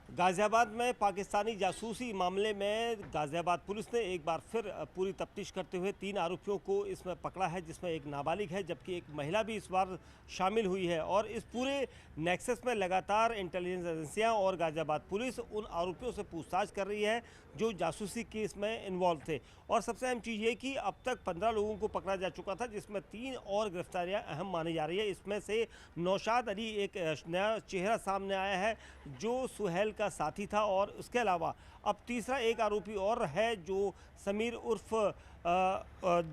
गाज़ियाबाद में पाकिस्तानी जासूसी मामले में गाज़ियाबाद पुलिस ने एक बार फिर पूरी तफ्तीश करते हुए 3 आरोपियों को इसमें पकड़ा है, जिसमें एक नाबालिग है जबकि एक महिला भी इस बार शामिल हुई है। और इस पूरे नेक्सस में लगातार इंटेलिजेंस एजेंसियां और गाज़ियाबाद पुलिस उन आरोपियों से पूछताछ कर रही है जो जासूसी केस में इन्वॉल्व थे। और सबसे अहम चीज़ ये कि अब तक 15 लोगों को पकड़ा जा चुका था, जिसमें 3 और गिरफ्तारियां अहम मानी जा रही है। इसमें से नौशाद अली एक नया चेहरा सामने आया है जो सुहेल का साथी था, और उसके अलावा अब तीसरा एक आरोपी और है जो समीर उर्फ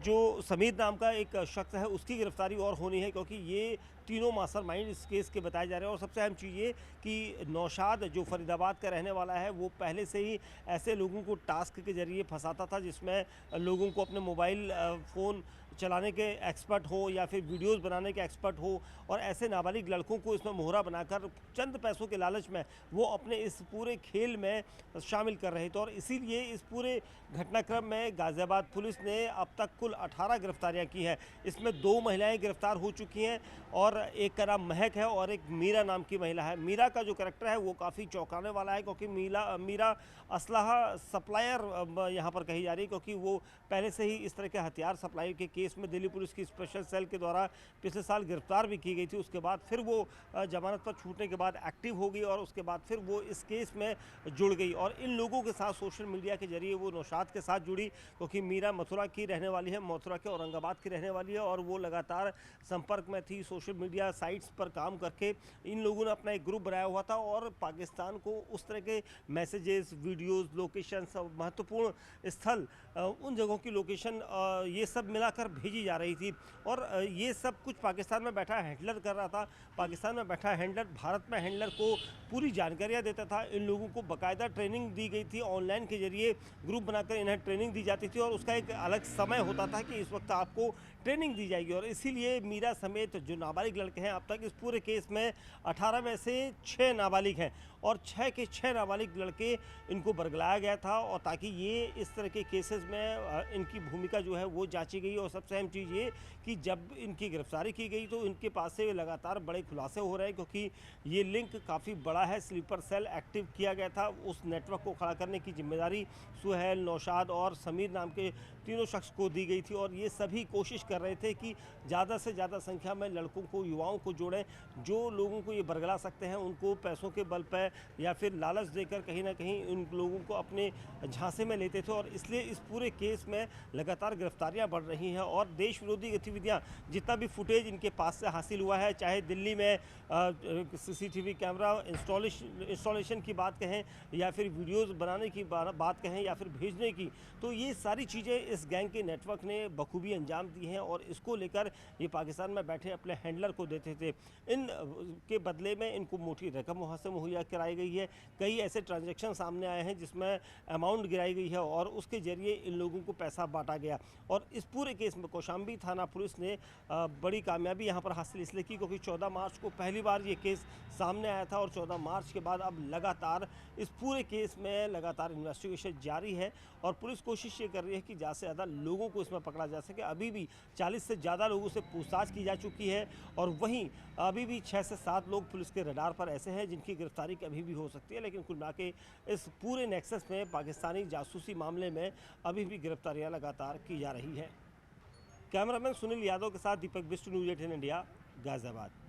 जो समीर नाम का एक शख्स है, उसकी गिरफ्तारी और होनी है, क्योंकि ये तीनों मास्टरमाइंड इस केस के बताए जा रहे हैं। और सबसे अहम चीज़ ये कि नौशाद जो फरीदाबाद का रहने वाला है, वो पहले से ही ऐसे लोगों को टास्क के जरिए फंसाता था जिसमें लोगों को अपने मोबाइल फ़ोन चलाने के एक्सपर्ट हो या फिर वीडियोस बनाने के एक्सपर्ट हो, और ऐसे नाबालिग लड़कों को इसमें मोहरा बनाकर चंद पैसों के लालच में वो अपने इस पूरे खेल में शामिल कर रहे थे। और इसीलिए इस पूरे घटनाक्रम में गाज़ियाबाद पुलिस ने अब तक कुल 18 गिरफ्तारियां की हैं। इसमें 2 महिलाएं गिरफ्तार हो चुकी हैं और एक का नाम महक है और एक मीरा नाम की महिला है। मीरा का जो करैक्टर है वो काफ़ी चौंकाने वाला है, क्योंकि मीरा असलहा सप्लायर यहाँ पर कही जा रही है, क्योंकि वो पहले से ही इस तरह के हथियार सप्लाई के केस में दिल्ली पुलिस की स्पेशल सेल के द्वारा पिछले साल गिरफ्तार भी की गई थी। उसके बाद फिर वो जमानत पर छूटने के बाद एक्टिव हो गई और उसके बाद फिर वो इस केस में जुड़ गई। और इन लोगों के साथ सोशल मीडिया के जरिए वो नौशाद के साथ जुड़ी, क्योंकि मीरा मथुरा की रहने वाली है, मथुरा के औरंगाबाद की रहने वाली है, और वो लगातार संपर्क में थी सोशल मीडिया साइट्स पर काम करके। इन लोगों ने अपना एक ग्रुप बनाया हुआ था और पाकिस्तान को उस तरह के मैसेजेस, वीडियोस, लोकेशन, महत्वपूर्ण स्थल, उन जगहों की लोकेशन ये सब मिलाकर भेजी जा रही थी। और ये सब कुछ पाकिस्तान में बैठा हैंडलर कर रहा था। पाकिस्तान में बैठा हैंडलर भारत में हैंडलर को पूरी जानकारियाँ देता था। इन लोगों को बाकायदा ट्रेनिंग दी गई थी, ऑनलाइन के जरिए ग्रुप बनाकर इन्हें ट्रेनिंग दी जाती थी, और उसका एक अलग समय होता था कि इस वक्त आपको ट्रेनिंग दी जाएगी। और इसीलिए मीरा समेत जो नाबालिग लड़के हैं, अब तक इस पूरे केस में 18 में से 6 नाबालिग हैं, और 6 के 6 नाबालिग लड़के इनको बरगलाया गया था, और ताकि ये इस तरह के केसेस में इनकी भूमिका जो है वो जांची गई। और सबसे अहम चीज़ ये कि जब इनकी गिरफ्तारी की गई तो इनके पास से लगातार बड़े खुलासे हो रहे हैं, क्योंकि ये लिंक काफ़ी बड़ा है। स्लीपर सेल एक्टिव किया गया था, उस नेटवर्क को खड़ा करने की जिम्मेदारी सुहेल, नौशाद और समीर नाम के तीनों शख्स को दी गई थी। और ये सभी कोशिश कर रहे थे कि ज़्यादा से ज़्यादा संख्या में लड़कों को, युवाओं को जोड़ें। जो लोगों को ये बरगला सकते हैं उनको पैसों के बल पर या फिर लालच देकर कहीं ना कहीं उन लोगों को अपने झांसे में लेते थे। और इसलिए इस पूरे केस में लगातार गिरफ्तारियां बढ़ रही हैं, और देश विरोधी गतिविधियां, जितना भी फुटेज इनके पास से हासिल हुआ है, चाहे दिल्ली में CCTV कैमरा इंस्टॉलेशन की बात कहें या फिर वीडियोस बनाने की बात कहें या फिर भेजने की, तो ये सारी चीज़ें इस गैंग के नेटवर्क ने बखूबी अंजाम दी हैं। और इसको लेकर ये पाकिस्तान में बैठे अपने हैंडलर को देते थे। इन के बदले में इनको मोटी रकम वहाँ से मुहैया कराई गई है। कई ऐसे ट्रांजैक्शन सामने आए हैं जिसमें अमाउंट गिराई गई है और उसके जरिए इन लोगों को पैसा बांटा गया। और इस पूरे केस में कौशाम्बी थाना पुलिस ने बड़ी कामयाबी यहाँ पर हासिल इसलिए की क्योंकि 14 मार्च को पहली बार ये केस सामने आया था, और 14 मार्च के बाद अब लगातार इस पूरे केस में लगातार इन्वेस्टिगेशन जारी है। और पुलिस कोशिश ये कर रही है कि ज़्यादा से ज़्यादा लोगों को इसमें पकड़ा जा सके। अभी भी 40 से ज़्यादा लोगों से पूछताछ की जा चुकी है, और वहीं अभी भी 6 से 7 लोग पुलिस के रडार पर ऐसे हैं जिनकी गिरफ्तारी कभी भी हो सकती है। लेकिन कुल मिला के इस पूरे नेक्सस में पाकिस्तानी जासूसी मामले में अभी भी गिरफ्तारियां लगातार की जा रही हैं। कैमरामैन सुनील यादव के साथ दीपक बिष्ट, न्यूज़ 18 इंडिया, गाज़ियाबाद।